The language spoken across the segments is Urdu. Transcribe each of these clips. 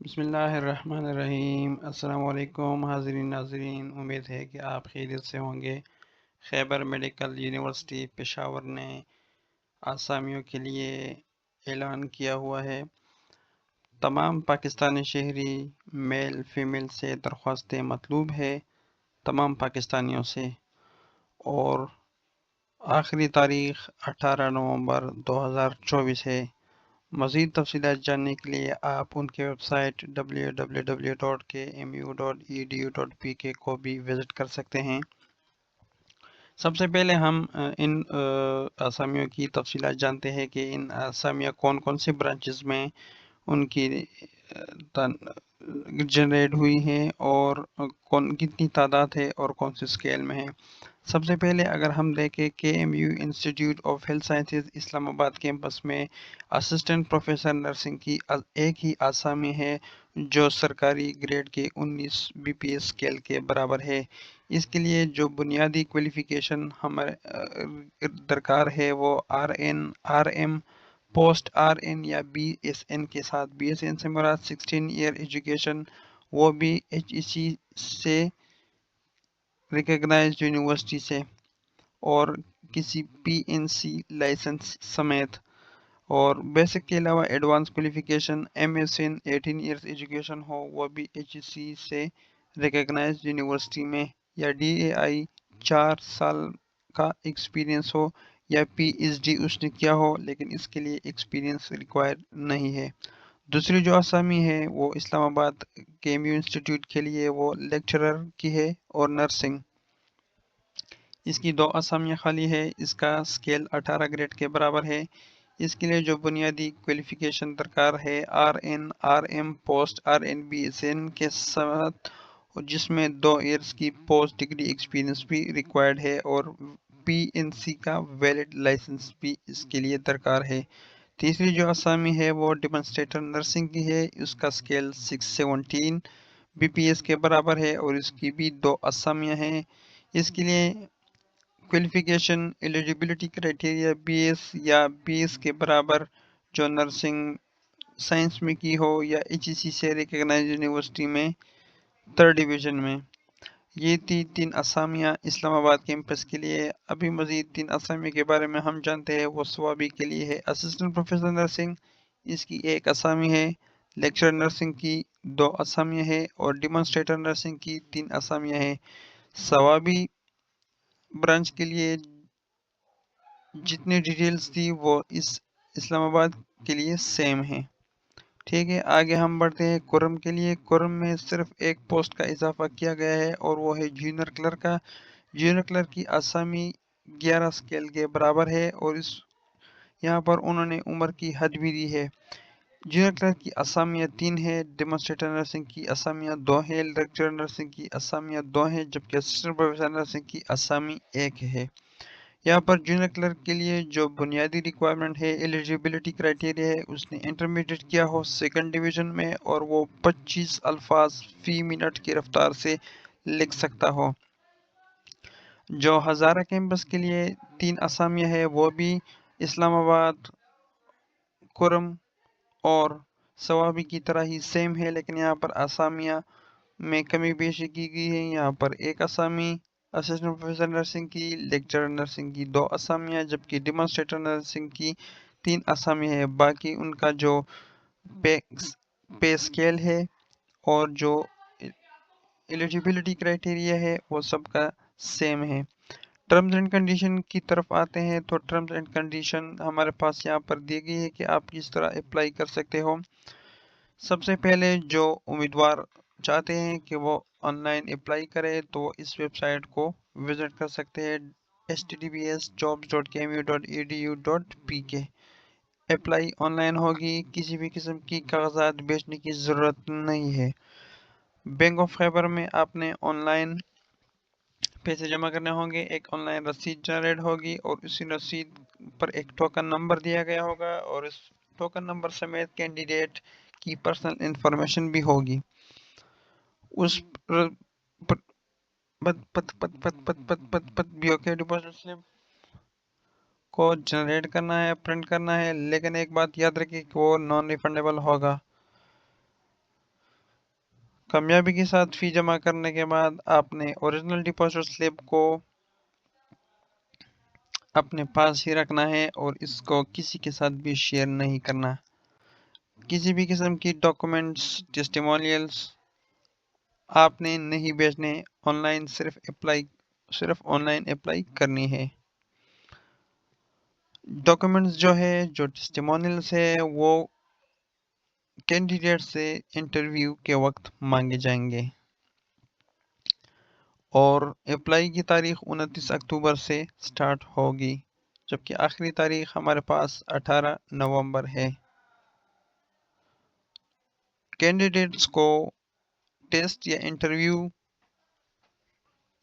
بسم اللہ الرحمن الرحیم۔ السلام علیکم حاضرین ناظرین، امید ہے کہ آپ خیریت سے ہوں گے۔ خیبر میڈیکل یونیورسٹی پشاور نے آسامیوں کے لیے اعلان کیا ہوا ہے۔ تمام پاکستانی شہری میل فیمیل سے درخواستیں مطلوب ہے، تمام پاکستانیوں سے، اور آخری تاریخ 18 نومبر 2024 ہے۔ مزید تفصیلات جاننے کے لیے آپ ان کے ویب سائٹ www.kmu.edu.pk کو بھی وزٹ کر سکتے ہیں۔ سب سے پہلے ہم ان اسامیوں کی تفصیلات جانتے ہیں کہ ان اسامیاں کون کون سی برانچز میں ان کی جنریٹ ہوئی ہیں اور کتنی تعداد ہے اور کون سی اسکیل میں ہے۔ سب سے پہلے اگر ہم دیکھیں کے M U institute of health sciences Islamabad campus میں اسسٹنٹ پروفیسر نرسنگ کی ایک ہی آسامی ہے جو سرکاری گریڈ کے 19 بی پی ایس اسکیل کے برابر ہے۔ اس کے لیے جو بنیادی کوالیفیکیشن ہمارے درکار ہے وہ R M post R N یا بی ایس این کے ساتھ، بی ایس این سے مراد 16 ایئر ایجوکیشن، وہ بھی ایچ ای سی سے ریکگنائزڈ یونیورسٹی سے اور کسی پی این سی لائسنس سمیت، اور بیسک کے علاوہ ایڈوانس کوالیفیکیشن ایم ایس ان 18 ایئرس ایجوکیشن ہو، وہ بھی ایچ ای سی سے ریکگنائزڈ یونیورسٹی میں، یا ڈی اے آئی 4 سال کا ایکسپیرینس ہو، یا پی ایچ ڈی اس نے کیا ہو لیکن اس کے لیے ایکسپیرینس ریکوائر نہیں ہے۔ دوسری جو آسامی ہے وہ اسلام آباد کے ایم یو انسٹیٹیوٹ کے لیے وہ لیکچرر کی ہے اور نرسنگ، اس کی 2 آسامیاں خالی ہے۔ اس کا اسکیل 18 گریڈ کے برابر ہے۔ اس کے لیے جو بنیادی کوالیفیکیشن درکار ہے R M post R N B S N کے ساتھ، جس میں 2 ایئرس کی پوسٹ ڈگری ایکسپیرینس بھی ریکوائرڈ ہے، اور پی این سی کا ویلڈ لائسنس بھی اس کے لیے درکار ہے۔ تیسری جو آسامی ہے وہ ڈیمانسٹریٹر نرسنگ کی ہے۔ اس کا اسکیل 617 بی پی ایس کے برابر ہے اور اس کی بھی 2 آسامیاں ہیں۔ اس کے لیے qualification eligibility criteria B S یا بی ایس کے برابر جو نرسنگ سائنس میں کی ہو، یا ایچ ای سی سے ریکگنائز یونیورسٹی میں 3rd ڈویژن میں۔ یہ تھی 3 اسامیاں اسلام آباد کیمپس کے لیے۔ ابھی مزید 3 اسامی کے بارے میں ہم جانتے ہیں۔ وہ سوابی کے لیے ہے اسسٹنٹ پروفیسر نرسنگ، اس کی 1 اسامی ہے۔ لیکچرر نرسنگ کی 2 اسامیاں ہیں، اور ڈیمانسٹریٹر نرسنگ کی 3 اسامیاں ہیں۔ سوابی برانچ کے لیے جتنی ڈیٹیلز تھی وہ اس اسلام آباد کے لیے سیم ہیں۔ ٹھیک ہے، آگے ہم بڑھتے ہیں کرم کے لیے۔ کرم میں صرف 1 پوسٹ کا اضافہ کیا گیا ہے اور وہ ہے جونیئر کلرک کا۔ جونیئر کلرک کی آسامی 11 اسکیل کے برابر ہے، اور یہاں پر انہوں نے عمر کی حد بھی دی ہے۔ جونیئر کلرک کی اسامیاں 3 ہیں، ڈیمانسٹریٹر نرسنگ کی اسامیاں 2 ہیں، لیکچرر نرسنگ کی اسامیاں 2 ہیں، جبکہ اسسٹنٹ پروفیسر نرسنگ کی اسامی 1 ہے۔ یہاں پر جونیئر کلرک کے لیے جو بنیادی ریکوائرمنٹ ہے، ایلیجیبلٹی کرائٹیریا ہے، اس نے انٹرمیڈیٹ کیا ہو 2nd ڈویژن میں، اور وہ 25 الفاظ فی منٹ کی رفتار سے لکھ سکتا ہو۔ جو ہزارہ کیمپس کے لیے 3 اسامیاں ہیں، وہ بھی اسلام آباد، کرم اور سوابی کی طرح ہی سیم ہے، لیکن یہاں پر اسامیاں میں کمی بیشی کی گئی ہے۔ یہاں پر 1 اسامی اسسٹنٹ پروفیسر نرسنگ کی، لیکچرر نرسنگ کی 2 اسامیاں، جبکہ ڈیمانسٹریٹر نرسنگ کی 3 اسامیاں ہیں۔ باقی ان کا جو پے اسکیل ہے اور جو ایلیجیبلٹی کرائٹیریا ہے وہ سب کا سیم ہے۔ ٹرمز اینڈ کنڈیشن کی طرف آتے ہیں تو ٹرمز اینڈ کنڈیشن ہمارے پاس یہاں پر دی گئی ہے کہ آپ کس طرح اپلائی کر سکتے ہو۔ سب سے پہلے جو امیدوار چاہتے ہیں کہ وہ آن لائن اپلائی کرے تو اس ویب سائٹ کو وزٹ کر سکتے ہیں https://jobs.kmu.edu.pk۔ اپلائی آن لائن ہوگی، کسی بھی قسم کی کاغذات بیچنے کی ضرورت نہیں ہے۔ بینک آف خیبر میں آپ نے آن لائن پیسے جمع کرنے ہوں گے، ایک آن لائن رسید جنریٹ ہوگی، اور اسی رسید پر ایک ٹوکن نمبر دیا گیا ہوگا، اور اس ٹوکن نمبر سمیت کینڈیڈیٹ کی پرسنل انفارمیشن بھی ہوگی۔ اس بیوکے ڈپازٹ سلپ کو جنریٹ کرنا ہے، پرنٹ کرنا ہے، لیکن ایک بات یاد رکھیں کہ وہ نان ریفنڈیبل ہوگا۔ کامیابی کے ساتھ فی جمع کرنے کے بعد آپ نے اوریجنل ڈپازٹ سلپ کو اپنے پاس ہی رکھنا ہے اور اس کو کسی کے ساتھ بھی شیئر نہیں کرنا. کسی بھی قسم کی ڈاکومنٹس، ٹیسٹیمونیلز آپ نے نہیں بیچنے. آن لائن صرف آن لائن اپلائی کرنی ہے. ڈاکومنٹس جو ٹیسٹیمونیلز ہے وہ کینڈیڈیٹ سے انٹرویو کے وقت مانگے جائیں گے اور اپلائی کی تاریخ 29 اکتوبر سے سٹارٹ ہوگی جبکہ آخری تاریخ ہمارے پاس 18 نومبر ہے. کینڈیڈیٹس کو ٹیسٹ یا انٹرویو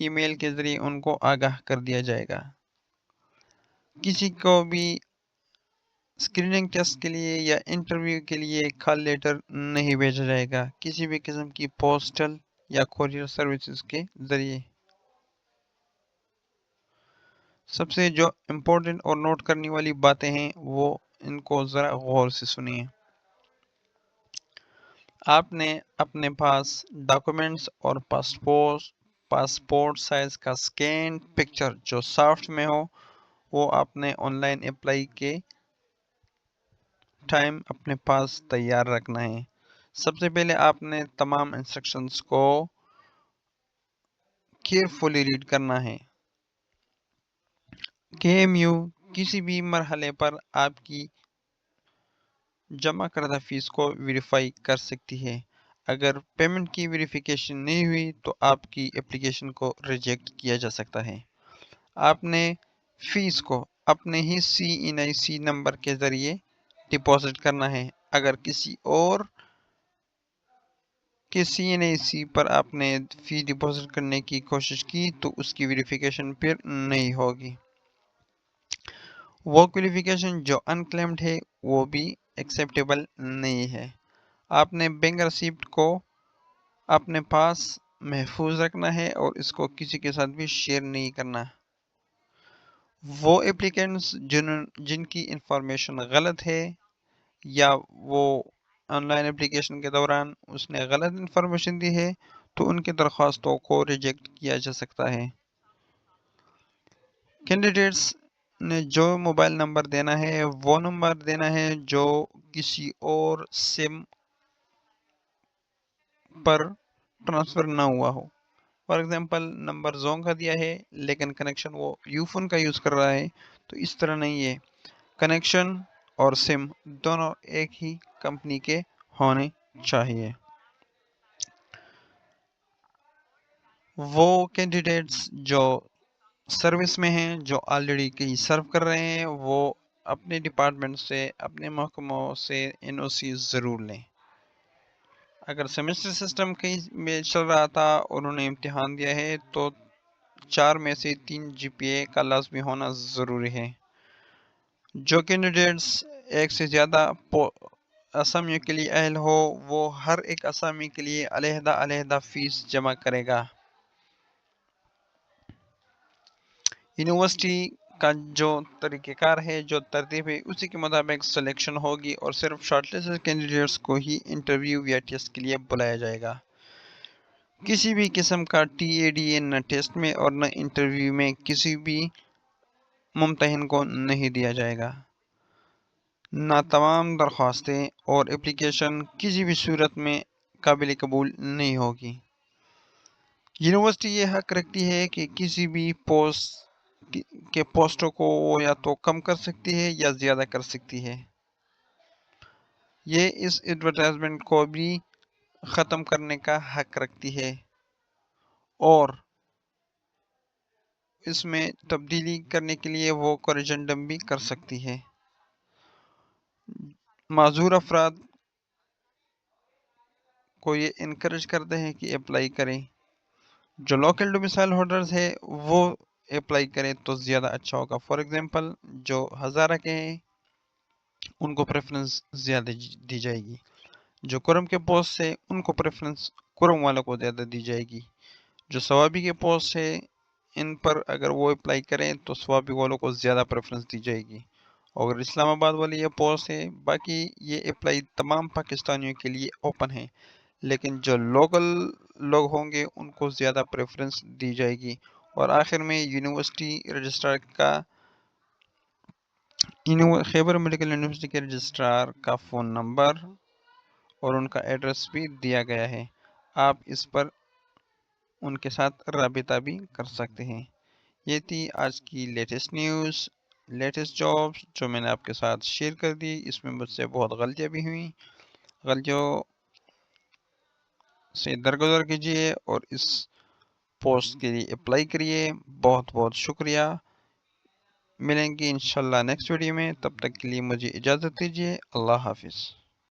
ای میل کے ذریعے ان کو آگاہ کر دیا جائے گا. کسی کو بھی اسکریننگ ٹیسٹ کے لیے یا انٹرویو کے لیے کال لیٹر نہیں بھیجا جائے گا کسی بھی قسم کی پوسٹل یا کوریئر سروسز کے ذریعے. سب سے جو امپورٹنٹ اور نوٹ کرنے والی باتیں ہیں وہ ان کو ذرا غور سے سنیے. آپ نے اپنے پاس ڈاکومنٹس اور پاسپورٹ سائز کا سکین پکچر جو سافٹ میں ہو وہ آپ نے آن لائن اپلائی کے ٹائم اپنے پاس تیار رکھنا ہے. سب سے پہلے آپ نے تمام انسٹرکشنز کو کیئرفلی ریڈ کرنا ہے. KMU کسی بھی مرحلے پر آپ کی جمع کردہ فیس کو ویریفائی کر سکتی ہے. اگر پیمنٹ کی ویریفیکیشن نہیں ہوئی تو آپ کی اپلیکیشن کو ریجیکٹ کیا جا سکتا ہے. آپ نے فیس کو اپنے ہی CNIC نمبر کے ذریعے ڈپازٹ کرنا ہے. اگر کسی اور کے CNIC پر آپ نے فی ڈپازٹ کرنے کی کوشش کی تو اس کی ویریفیکیشن پھر نہیں ہوگی. وہ کوالیفیکیشن جو انکلیمڈ ہے وہ بھی ایکسیپٹیبل نہیں ہے. آپ نے بینک ریسیپٹ کو اپنے پاس محفوظ رکھنا ہے اور اس کو کسی کے ساتھ بھی شیئر نہیں کرنا. وہ اپلیکینٹس جن کی انفارمیشن غلط ہے یا وہ آن لائن اپلیکیشن کے دوران اس نے غلط انفارمیشن دی ہے تو ان کی درخواستوں کو ریجیکٹ کیا جا سکتا ہے. کینڈیڈیٹس نے جو موبائل نمبر دینا ہے وہ نمبر دینا ہے جو کسی اور سم پر ٹرانسفر نہ ہوا ہو. فار ایگزامپل نمبر زونگ کا دیا ہے لیکن کنیکشن وہ یو فون کا یوز کر رہا ہے تو اس طرح نہیں ہے. کنیکشن اور سم دونوں ایک ہی کمپنی کے ہونے چاہیے. وہ کینڈیڈیٹس جو سروس میں ہیں جو آلریڈی کہیں سرو کر رہے ہیں وہ اپنے ڈپارٹمنٹ سے اپنے محکموں سے NOC ضرور لیں. اگر سیمسٹر سسٹم کہیں میں چل رہا تھا اور انہوں نے امتحان دیا ہے تو 4 میں سے 3 GPA کا لازمی ہونا ضروری ہے. جو کینڈیڈیٹس ایک سے زیادہ اسامیوں کے لیے اہل ہو وہ ہر ایک اسامی کے لیے علیحدہ فیس جمع کرے گا. یونیورسٹی کا جو طریقہ کار ہے جو ترتیب ہے اسی کے مطابق سلیکشن ہوگی اور صرف شارٹ لسٹڈ کینڈیڈیٹس کو ہی انٹرویو یا ٹیسٹ کے لیے بلایا جائے گا. کسی بھی قسم کا TADA نہ ٹیسٹ میں اور نہ انٹرویو میں کسی بھی ممتحن کو نہیں دیا جائے گا. نہ تمام درخواستیں اور اپلیکیشن کسی بھی صورت میں قابل قبول نہیں ہوگی. یونیورسٹی یہ حق رکھتی ہے کہ کسی بھی پوسٹوں کو وہ یا تو کم کر سکتی ہے یا زیادہ کر سکتی ہے. یہ اس ایڈورٹائزمنٹ کو بھی ختم کرنے کا حق رکھتی ہے اور اس میں تبدیلی کرنے کے لیے وہ کورریجنڈم بھی کر سکتی ہے. معذور افراد کو یہ انکریج کرتے ہیں کہ اپلائی کریں. جو لوکل ڈومیسائل ہولڈرز ہے وہ اپلائی کریں تو زیادہ اچھا ہوگا. فار ایگزامپل جو ہزارہ کے ہیں ان کو پریفرنس زیادہ دی جائے گی. جو کرم کے پوسٹ ہے ان کو پریفرنس کرم والوں کو زیادہ دی جائے گی. جو ثوابی کے پوسٹ ہے ان پر اگر وہ اپلائی کریں تو ثوابی والوں کو زیادہ پریفرنس دی جائے گی. اور اسلام آباد والی یہ پوسٹ ہے باقی یہ اپلائی تمام پاکستانیوں کے لیے اوپن ہے لیکن جو لوکل لوگ ہوں گے ان کو زیادہ پریفرنس دی جائے گی۔ اور آخر میں یونیورسٹی رجسٹرار کا خیبر میڈیکل یونیورسٹی کے رجسٹرار کا فون نمبر اور ان کا ایڈریس بھی دیا گیا ہے، آپ اس پر ان کے ساتھ رابطہ بھی کر سکتے ہیں۔ یہ تھی آج کی لیٹسٹ نیوز، لیٹسٹ جابس جو میں نے آپ کے ساتھ شیئر کر دی۔ اس میں مجھ سے بہت غلطیاں بھی ہوئیں، غلطیوں سے درگزر کیجیے اور اس پوسٹ کے لیے اپلائی کریے۔ بہت بہت شکریہ، ملیں گے انشاءاللہ نیکسٹ ویڈیو میں، تب تک کے لیے مجھے اجازت دیجیے، اللہ حافظ۔